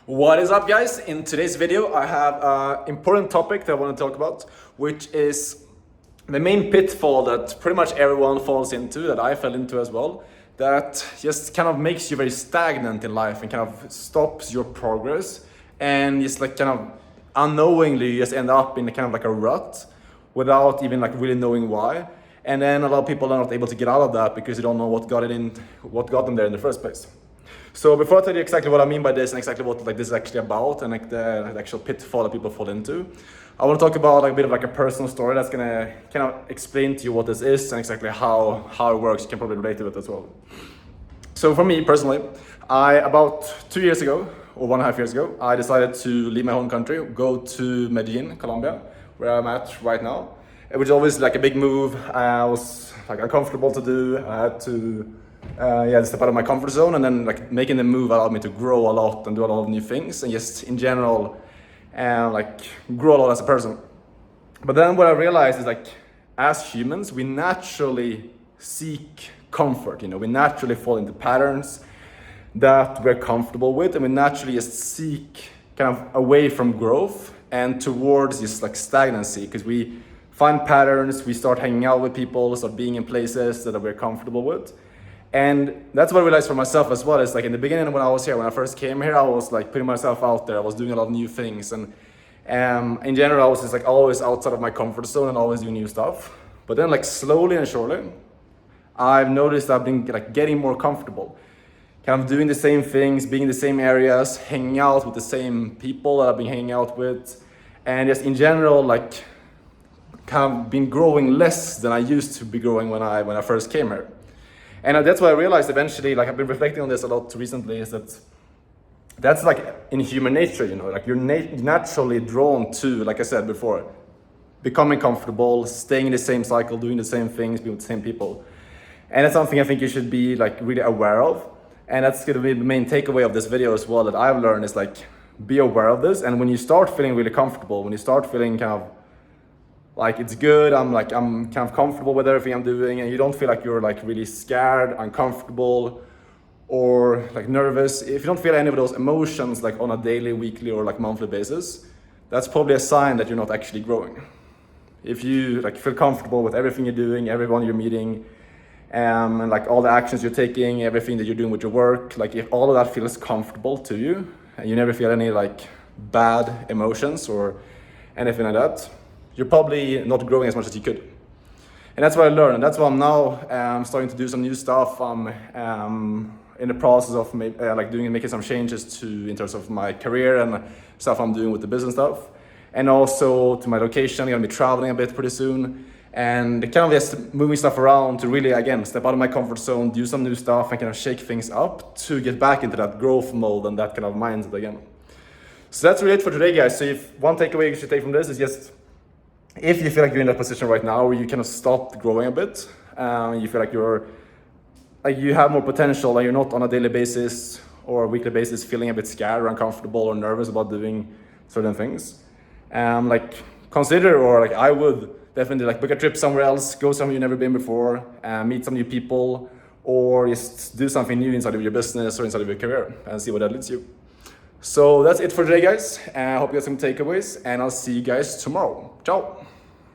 What is up, guys? In today's video I have an important topic that I want to talk about, which is the main pitfall that pretty much everyone falls into, that I fell into as well, that just kind of makes you very stagnant in life and kind of stops your progress, and just like kind of unknowingly you just end up in a kind of like a rut without even like really knowing why. And then a lot of people are not able to get out of that because they don't know what got them there in the first place. So before I tell you exactly what I mean by this and exactly what like this is actually about and like the actual pitfall that people fall into, I want to talk about like a bit of like a personal story that's gonna kind of explain to you what this is and exactly how it works. You can probably relate to it as well. So for me personally, about 2 years ago or 1.5 years ago, I decided to leave my home country, go to Medellin, Colombia, where I'm at right now. Which is always like a big move. I was like uncomfortable to do. I had to step out of my comfort zone, and then like making the move allowed me to grow a lot and do a lot of new things and just in general like grow a lot as a person. But then what I realized is like as humans we naturally seek comfort, we naturally fall into patterns that we're comfortable with, and we naturally just seek kind of away from growth and towards just like stagnancy, because we find patterns, we start hanging out with people, start being in places that we're comfortable with. And that's what I realized for myself as well. Is like in the beginning when I first came here, I was like putting myself out there. I was doing a lot of new things, and in general I was just like always outside of my comfort zone and always doing new stuff. But then like slowly and surely, I've noticed I've been like getting more comfortable, kind of doing the same things, being in the same areas, hanging out with the same people that I've been hanging out with, and just in general like kind of been growing less than I used to be growing when I first came here. And that's what I realized eventually, like I've been reflecting on this a lot recently, is that's like in human nature, like you're naturally drawn to, like I said before, becoming comfortable, staying in the same cycle, doing the same things, being with the same people. And that's something I think you should be like really aware of. And that's gonna be the main takeaway of this video as well, that I've learned is like, be aware of this. And when you start feeling really comfortable, when you start feeling kind of like it's good, I'm kind of comfortable with everything I'm doing, and you don't feel like you're like really scared, uncomfortable, or like nervous. If you don't feel any of those emotions like on a daily, weekly, or like monthly basis, that's probably a sign that you're not actually growing. If you like feel comfortable with everything you're doing, everyone you're meeting, and like all the actions you're taking, everything that you're doing with your work, like if all of that feels comfortable to you, and you never feel any like bad emotions or anything like that, you're probably not growing as much as you could. And that's what I learned, and that's why I'm now starting to do some new stuff. I'm in the process of making some changes in terms of my career and stuff I'm doing with the business stuff, and also to my location. I'm gonna be traveling a bit pretty soon, and kind of just moving stuff around to really again step out of my comfort zone, do some new stuff, and kind of shake things up to get back into that growth mode and that kind of mindset again. So that's really it for today, guys. So if one takeaway you should take from this is just, if you feel like you're in that position right now where you kind of stopped growing a bit, you feel like you have more potential and you're not on a daily basis or a weekly basis feeling a bit scared or uncomfortable or nervous about doing certain things, consider, or like I would definitely like book a trip somewhere else, go somewhere you've never been before, meet some new people, or just do something new inside of your business or inside of your career and see where that leads you. So that's it for today, guys. I hope you got some takeaways, and I'll see you guys tomorrow. Ciao.